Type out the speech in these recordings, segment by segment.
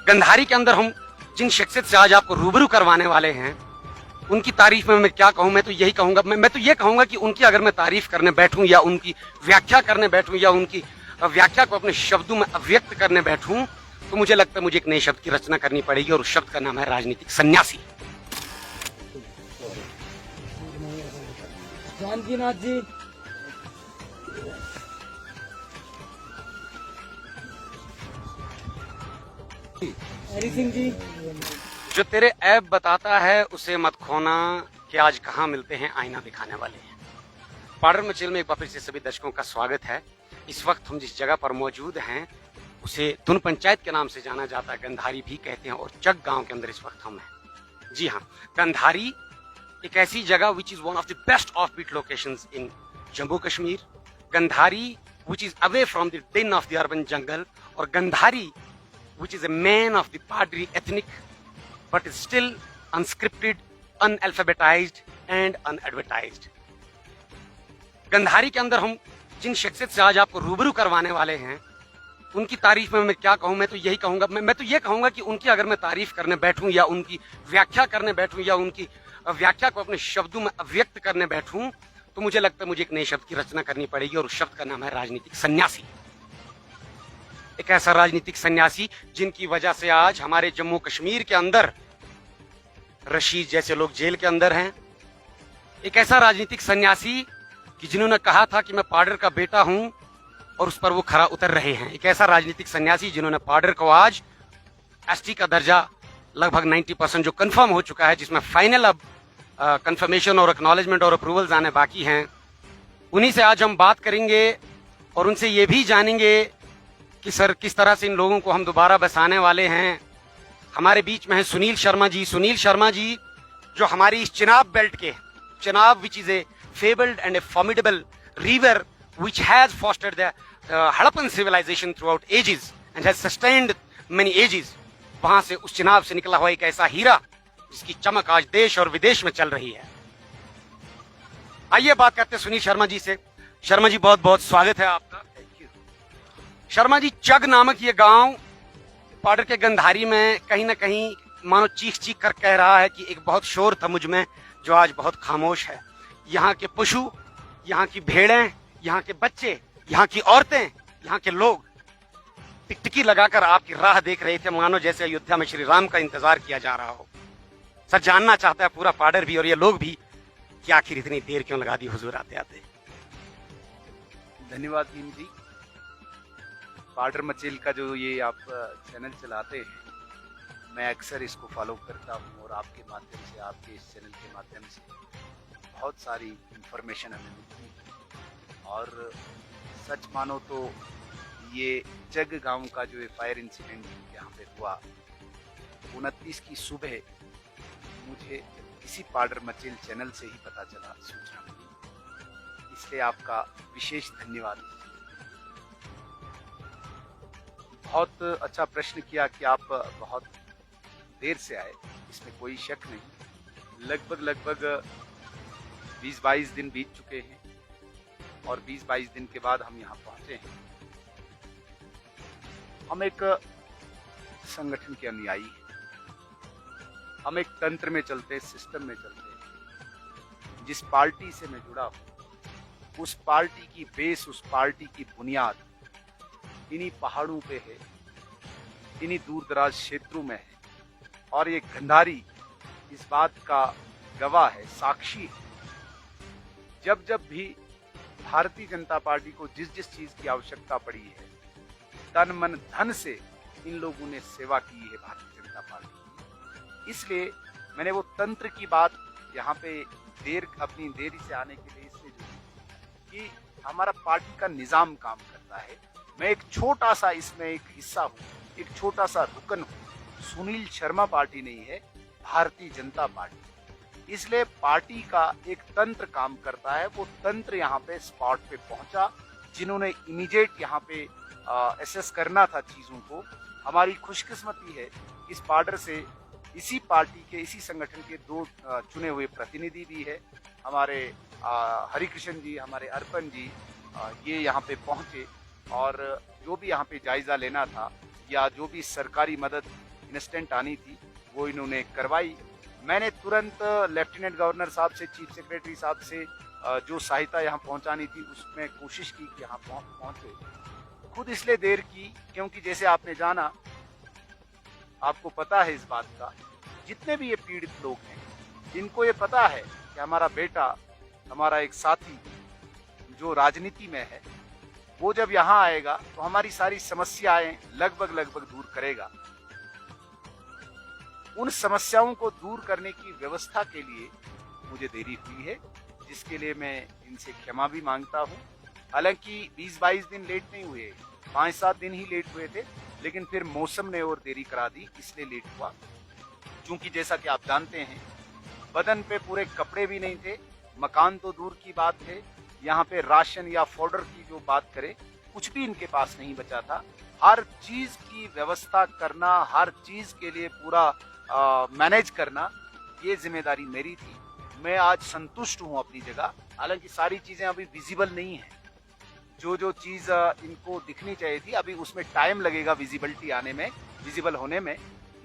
गंधारी के अंदर हम जिन शख्सियत से आज आपको रूबरू करवाने वाले हैं, उनकी तारीफ में मैं क्या कहूं। मैं तो यही कहूंगा, मैं तो ये कहूंगा कि उनकी अगर मैं तारीफ करने बैठूं या उनकी व्याख्या करने बैठूं या उनकी व्याख्या को अपने शब्दों में अभिव्यक्त करने बैठूं, तो मुझे लगता है मुझे एक नए शब्द की रचना करनी पड़ेगी और उस शब्द का नाम है राजनीतिक सन्यासी। जानकीनाथ जी, हरि सिंह जी, जो तेरे ऐब बताता है उसे मत खोना कि आज कहाँ मिलते हैं आईना दिखाने वाले हैं। पाडर मचेल में एक बार फिर से सभी दर्शकों का स्वागत है। इस वक्त हम जिस जगह पर मौजूद हैं उसे तुन पंचायत के नाम से जाना जाता है, गंधारी भी कहते हैं, और चक गांव के अंदर इस वक्त हम हैं। जी हाँ, गंधारी एक ऐसी जगह which is one of the best off beat locations in Jammu Kashmir. Gandhari which is away from the den of the urban jungle, और Gandhari which is a man of the Padri ethnic but is still unscripted, unalphabetized and unadvertised. Gandhari के अंदर हम जिन शख्सियत से आज आपको रूबरू करवाने वाले हैं, उनकी तारीफ में मैं क्या कहूं। मैं तो यही कहूंगा, मैं तो ये कहूंगा कि उनकी अगर मैं तारीफ करने बैठूं या उनकी व्याख्या करने बैठूं या उनकी व्याख्या को अपने शब्दों में अभिव्यक्त करने बैठूं, तो मुझे लगता है मुझे एक नए शब्द की रचना करनी पड़ेगी और उस शब्द का नाम है राजनीतिक सन्यासी। एक ऐसा राजनीतिक सन्यासी जिनकी वजह से आज हमारे जम्मू कश्मीर के अंदर रशीद जैसे लोग जेल के अंदर हैं। एक ऐसा राजनीतिक सन्यासी कि जिन्होंने कहा था कि मैं पाडर का बेटा हूं और उस पर वो खरा उतर रहे हैं। एक ऐसा राजनीतिक सन्यासी जिन्होंने पाडर को आज एसटी का दर्जा लगभग 90% जो कंफर्म हो चुका है, जिसमें फाइनल अब कंफर्मेशन और एक्नॉलेजमेंट और अप्रूवल्स आने बाकी हैं, उन्हीं से आज हम बात करेंगे और उनसे ये भी जानेंगे कि सर किस तरह से इन लोगों को हम दोबारा बसाने वाले हैं। हमारे बीच में है सुनील शर्मा जी। सुनील शर्मा जी जो हमारी इस चिनाब बेल्ट के, Chenab which is a fabled and a formidable river which has fostered the Harappan civilization throughout ages and has sustained many ages, वहां से उस चिनाब से निकला हुआ एक ऐसा हीरा जिसकी चमक आज देश और विदेश में चल रही है। आइए बात करते हैं सुनील शर्मा जी से। शर्मा जी बहुत बहुत स्वागत है आपका। शर्मा जी, चग नामक ये गांव पाडर के गंधारी में कहीं ना कहीं मानो चीख चीख कर कह रहा है कि एक बहुत शोर था मुझ में जो आज बहुत खामोश है। यहाँ के पशु, यहाँ की भेड़ें, यहाँ के बच्चे, यहाँ की औरतें, यहाँ के लोग टिकटिकी लगाकर आपकी राह देख रहे थे, मानो जैसे अयोध्या में श्री राम का इंतजार किया जा रहा हो। सर, जानना चाहता है पूरा पाडर भी और ये लोग भी कि आखिर इतनी देर क्यों लगा दी हुजूर आते आते। धन्यवाद भीम जी। पाडर मचेल का जो ये आप चैनल चलाते हैं, मैं अक्सर इसको फॉलो करता हूँ और आपके माध्यम से, आपके इस चैनल के माध्यम से बहुत सारी इंफॉर्मेशन हमें मिलती है। और सच मानो तो ये जग गांव का जो फायर इंसिडेंट यहाँ पे हुआ 29 की सुबह मुझे किसी पाडर मचेल चैनल से ही पता चला, सूचना मिली, इसलिए आपका विशेष धन्यवाद। बहुत अच्छा प्रश्न किया कि आप बहुत देर से आए, इसमें कोई शक नहीं। लगभग 20-22 दिन बीत चुके हैं और 20-22 दिन के बाद हम यहाँ पहुंचे हैं। हम एक संगठन के अनुयायी हैं, हम एक तंत्र में चलते, सिस्टम में चलते हैं। जिस पार्टी से मैं जुड़ा हूँ, उस पार्टी की बेस, उस पार्टी की बुनियाद इन्हीं पहाड़ों पे है, इन्हीं दूर दराज क्षेत्रों में है। और ये गंधारी इस बात का गवाह है, साक्षी है। जब जब भी भारतीय जनता पार्टी को जिस जिस चीज की आवश्यकता पड़ी है, तन मन धन से इन लोगों ने सेवा की है भारतीय जनता पार्टी की। इसलिए मैंने वो तंत्र की बात यहाँ पे अपनी देरी से आने के लिए इसलिए जोड़ी कि हमारा पार्टी का निजाम काम करता है। मैं एक छोटा सा इसमें एक हिस्सा हूँ, एक छोटा सा रुकन हूँ। सुनील शर्मा पार्टी नहीं है, भारतीय जनता पार्टी। इसलिए पार्टी का एक तंत्र काम करता है। वो तंत्र यहाँ पे स्पॉट पे पहुंचा, जिन्होंने इमीडिएट यहाँ पे एसेस करना था चीजों को। हमारी खुशकिस्मती है इस पाडर से इसी पार्टी के, इसी संगठन के 2 चुने हुए प्रतिनिधि भी है। हमारे हरिकृष्ण जी, हमारे अर्पण जी, ये यहाँ पे पहुंचे और जो भी यहाँ पे जायजा लेना था या जो भी सरकारी मदद इंस्टेंट आनी थी वो इन्होंने करवाई। मैंने तुरंत लेफ्टिनेंट गवर्नर साहब से, चीफ सेक्रेटरी साहब से जो सहायता यहाँ पहुँचानी थी उसमें कोशिश की कि यहाँ पहुँचे। खुद इसलिए देर की क्योंकि जैसे आपने जाना, आपको पता है इस बात का, जितने भी ये पीड़ित लोग हैं इनको ये पता है कि हमारा बेटा, हमारा एक साथी जो राजनीति में है, वो जब यहाँ आएगा तो हमारी सारी समस्याएं लगभग दूर करेगा। उन समस्याओं को दूर करने की व्यवस्था के लिए मुझे देरी हुई है, जिसके लिए मैं इनसे क्षमा भी मांगता हूँ। हालांकि 20-22 दिन लेट नहीं हुए, 5-7 दिन ही लेट हुए थे, लेकिन फिर मौसम ने और देरी करा दी, इसलिए लेट हुआ। क्योंकि जैसा कि आप जानते हैं, बदन पे पूरे कपड़े भी नहीं थे, मकान तो दूर की बात है, यहाँ पे राशन या फॉडर की जो बात करें, कुछ भी इनके पास नहीं बचा था। हर चीज की व्यवस्था करना, हर चीज के लिए पूरा मैनेज करना, ये जिम्मेदारी मेरी थी। मैं आज संतुष्ट हूँ अपनी जगह। हालांकि सारी चीजें अभी विजिबल नहीं है, जो चीज इनको दिखनी चाहिए थी, अभी उसमें टाइम लगेगा विजिबिलिटी आने में, विजिबल होने में,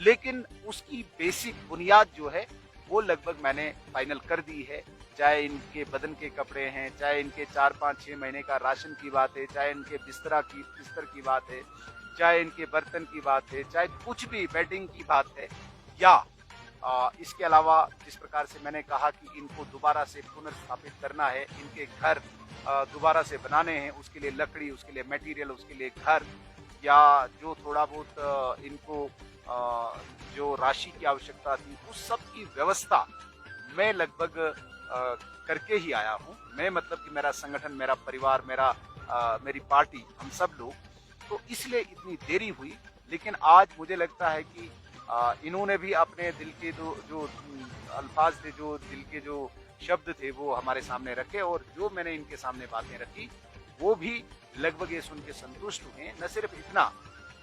लेकिन उसकी बेसिक बुनियाद जो है वो लगभग मैंने फाइनल कर दी है। चाहे इनके बदन के कपड़े हैं, चाहे इनके 4-5-6 महीने का राशन की बात है, चाहे इनके बिस्तर की बात है, चाहे इनके बर्तन की बात है, चाहे कुछ भी बेडिंग की बात है, या इसके अलावा जिस प्रकार से मैंने कहा कि इनको दोबारा से पुनर्स्थापित करना है, इनके घर दोबारा से बनाने हैं, उसके लिए लकड़ी, उसके लिए मटेरियल, उसके लिए घर, या जो थोड़ा बहुत इनको जो राशि की आवश्यकता थी, उस सब की व्यवस्था मैं लगभग करके ही आया हूँ। मैं मतलब कि मेरा संगठन, मेरा परिवार, मेरी पार्टी, हम सब लोग, तो इसलिए इतनी देरी हुई। लेकिन आज मुझे लगता है कि इन्होंने भी अपने दिल के जो अल्फाज थे, जो दिल के जो शब्द थे, वो हमारे सामने रखे, और जो मैंने इनके सामने बातें रखी वो भी लगभग ये सुन के संतुष्ट हुए। न सिर्फ इतना,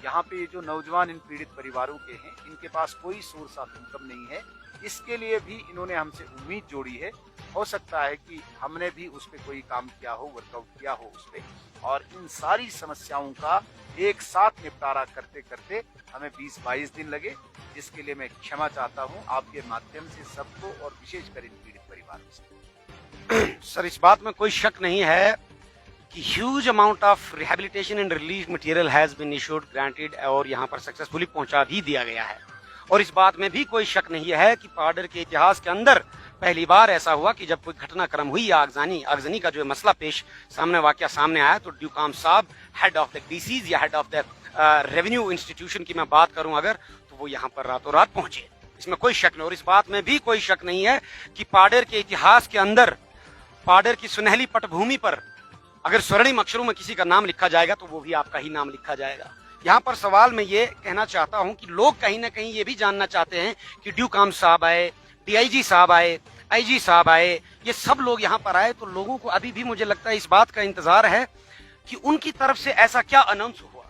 यहाँ पे ये जो नौजवान इन पीड़ित परिवारों के हैं, इनके पास कोई सोर्स ऑफ इनकम नहीं है, इसके लिए भी इन्होंने हमसे उम्मीद जोड़ी है। हो सकता है कि हमने भी उस पर कोई काम किया हो, वर्कआउट किया हो उस पर, और इन सारी समस्याओं का एक साथ निपटारा करते करते हमें 20-22 दिन लगे, जिसके लिए मैं क्षमा चाहता हूँ आपके माध्यम से सबको, और विशेषकर इन पीड़ित परिवारों से। सर, इस बात में कोई शक नहीं है कि huge amount of rehabilitation and relief material has been issued, granted, और यहाँ पर सक्सेसफुली पहुंचा भी दिया गया है। और इस बात में भी कोई शक नहीं है कि पाडर के इतिहास के अंदर पहली बार ऐसा हुआ कि जब कोई घटनाक्रम हुई या आगजनी का जो मसला वाकया सामने आया, तो ड्यूकाम साहब, हेड ऑफ द डीसीज या head of the revenue institution की मैं बात करूं अगर, तो वो यहाँ पर रातों रात पहुंचे। इसमें कोई शक नहीं। और इस बात में भी कोई शक नहीं है कि पाडर के इतिहास के अंदर, पाडर की सुनहली पटभूमि पर अगर स्वर्णिम अक्षरों में किसी का नाम लिखा जाएगा तो वो भी आपका ही नाम लिखा जाएगा। यहाँ पर सवाल मैं ये कहना चाहता हूँ कि लोग कहीं ना कहीं ये भी जानना चाहते हैं कि ड्यूकाम साहब आए, डीआईजी साहब आए, आईजी साहब आए, ये सब लोग यहाँ पर आए, तो लोगों को अभी भी मुझे लगता है इस बात का इंतजार है कि उनकी तरफ से ऐसा क्या अनाउंस हुआ।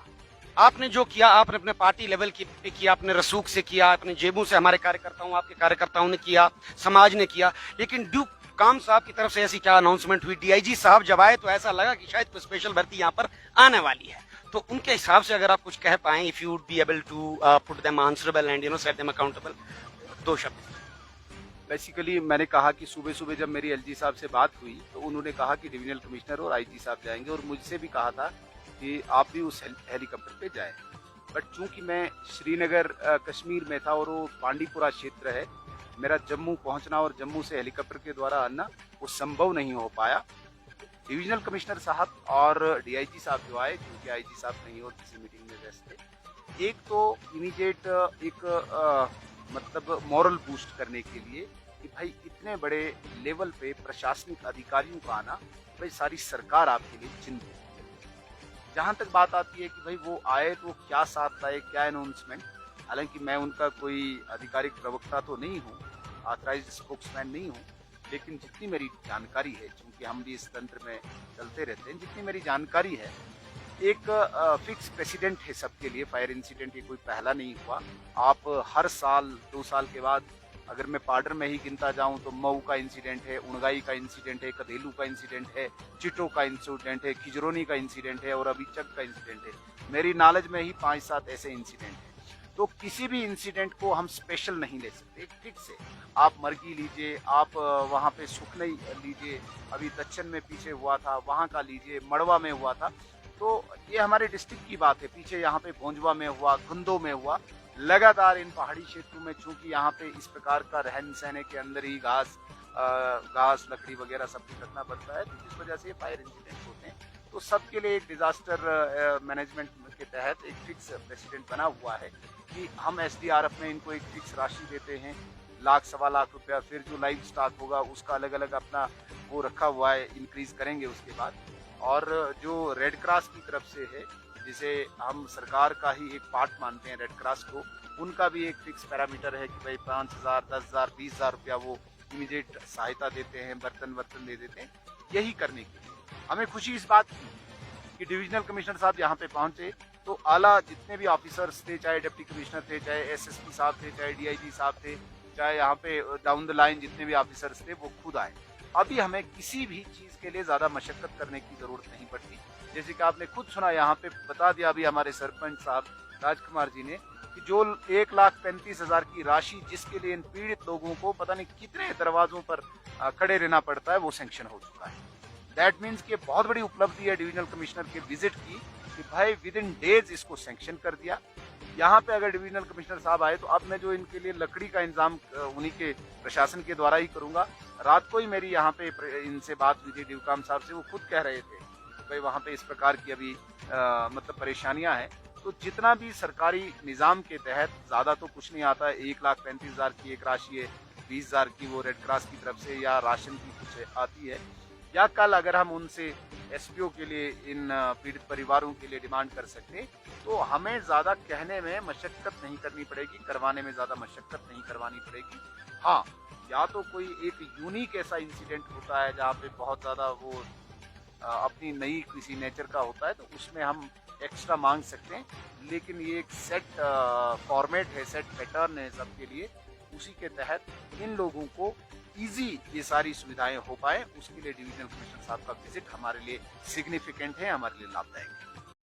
आपने जो किया, आपने अपने पार्टी लेवल की पे किया, अपने रसूख से किया, अपने जेबों से हमारे कार्यकर्ताओं, आपके कार्यकर्ताओं ने किया, समाज ने किया, लेकिन ड्यूकाम साहब की तरफ से ऐसी क्या अनाउंसमेंट हुई? डीआईजी साहब जब आए तो ऐसा लगा कि शायद कोई स्पेशल भर्ती यहाँ पर आने वाली है। तो उनके हिसाब से अगर आप कुछ कह पाए, if you would be able to put them answerable and set them accountable, 2 शब्द। बेसिकली मैंने कहा कि सुबह सुबह जब मेरी एलजी साहब से बात हुई तो उन्होंने कहा कि डिविजनल कमिश्नर और आईजी साहब जाएंगे, और मुझसे भी कहा था कि आप भी उस हेलीकॉप्टर पे जाएं। बट चूंकि मैं श्रीनगर कश्मीर में था और वो बांडीपुरा क्षेत्र है, मेरा जम्मू पहुंचना और जम्मू से हेलीकॉप्टर के द्वारा आना वो संभव नहीं हो पाया। डिविजनल कमिश्नर साहब और डीआईजी साहब जो आए, क्योंकि आईजी साहब नहीं और किसी मीटिंग में व्यस्त थे, एक तो इमीडिएट एक मतलब मॉरल बूस्ट करने के लिए कि भाई इतने बड़े लेवल पे प्रशासनिक अधिकारियों का आना, भाई सारी सरकार आपके लिए चिंतित है। जहाँ तक बात आती है कि भाई वो आए तो क्या साथ लाए, क्या अनाउंसमेंट, हालांकि मैं उनका कोई आधिकारिक प्रवक्ता तो नहीं हूँ, ऑथराइज्ड स्पोक्समैन नहीं हूँ, लेकिन जितनी मेरी जानकारी है, चूंकि हम भी इस तंत्र में चलते रहते हैं, जितनी मेरी जानकारी है, एक फिक्स प्रेसिडेंट है सबके लिए। फायर इंसिडेंट ये कोई पहला नहीं हुआ। आप हर साल 2 साल के बाद, अगर मैं पाडर में ही गिनता जाऊं तो मऊ का इंसिडेंट है, उणगाई का इंसिडेंट है, कदेलू का इंसिडेंट है, चिटो का इंसिडेंट है, खिजरोनी का इंसिडेंट है, और अभी चक का इंसिडेंट है। मेरी नॉलेज में ही 5-7 ऐसे इंसिडेंट हैं। तो किसी भी इंसिडेंट को हम स्पेशल नहीं ले सकते। एक फिक्स है, आप मरगी लीजिए, आप वहाँ पे सुखनई लीजिए, अभी दक्षिण में पीछे हुआ था वहाँ का लीजिए, मड़वा में हुआ था, तो ये हमारे डिस्ट्रिक्ट की बात है। पीछे यहाँ पे भोंजवा में हुआ, गुंदो में हुआ। लगातार इन पहाड़ी क्षेत्रों में चूंकि यहाँ पे इस प्रकार का रहन सहने के अंदर ही घास लकड़ी वगैरह सब कुछ रखना पड़ता है, तो जिस वजह से फायर इंसिडेंट होते हैं। तो सबके लिए एक डिजास्टर मैनेजमेंट के तहत एक फिक्स प्रेसिडेंट बना हुआ है कि हम एसडीआरएफ में इनको एक फिक्स राशि देते हैं, लाख सवा लाख रुपया। फिर जो लाइव स्टॉक होगा उसका अलग अलग अपना वो रखा हुआ है, इंक्रीज करेंगे उसके बाद। और जो रेड क्रॉस की तरफ से है, जिसे हम सरकार का ही एक पार्ट मानते हैं रेड क्रॉस को, उनका भी एक फिक्स पैरामीटर है कि भाई 5,000, 10,000, 20,000 रुपया वो इमीडिएट सहायता देते हैं, बर्तन दे देते हैं। यही करने के लिए हमें खुशी इस बात की कि डिविजनल कमिश्नर साहब यहाँ पे पहुंचे तो आला जितने भी ऑफिसर्स थे, चाहे डिप्टी कमिश्नर थे, चाहे एसएसपी साहब थे, चाहे डीआईजी साहब थे, चाहे यहाँ पे डाउन द लाइन जितने भी ऑफिसर्स थे, वो खुद आए। अभी हमें किसी भी चीज के लिए ज्यादा मशक्कत करने की जरूरत नहीं पड़ती। जैसे कि आपने खुद सुना, यहाँ पे बता दिया अभी हमारे सरपंच साहब राजकुमार जी ने कि जो 1,35,000 की राशि जिसके लिए इन पीड़ित लोगों को पता नहीं कितने दरवाजों पर खड़े रहना पड़ता है, वो सैंक्शन हो चुका है। दैट मीन्स कि बहुत बड़ी उपलब्धि है डिविजनल कमिश्नर के विजिट की कि भाई विद इन डेज इसको सैंक्शन कर दिया। यहाँ पे अगर डिविजनल कमिश्नर साहब आए तो अब मैं जो इनके लिए लकड़ी का इंतजाम उन्हीं के प्रशासन के द्वारा ही करूंगा। रात को ही मेरी यहाँ पे इनसे बात हुई थी डिवकाम साहब से, वो खुद कह रहे थे भाई वहाँ पे इस प्रकार की अभी मतलब परेशानियां हैं। तो जितना भी सरकारी निजाम के तहत ज्यादा तो कुछ नहीं आता है, 1,35,000 की एक राशि है, 20,000 की वो रेड क्रॉस की तरफ से या राशन की कुछ आती है, या कल अगर हम उनसे एसपीओ के लिए इन पीड़ित परिवारों के लिए डिमांड कर सकते, तो हमें ज्यादा कहने में मशक्कत नहीं करनी पड़ेगी, करवाने में ज्यादा मशक्कत नहीं करवानी पड़ेगी। हाँ, या तो कोई एक यूनिक ऐसा इंसिडेंट होता है जहाँ पे बहुत ज्यादा वो अपनी नई किसी नेचर का होता है, तो उसमें हम एक्स्ट्रा मांग सकते हैं। लेकिन ये एक सेट फॉर्मेट है, सेट पैटर्न है सबके लिए, उसी के तहत इन लोगों को इजी ये सारी सुविधाएं हो पाए, उसके लिए डिविजनल कमिश्नर साहब का विजिट हमारे लिए सिग्निफिकेंट है, हमारे लिए लाभदायक है।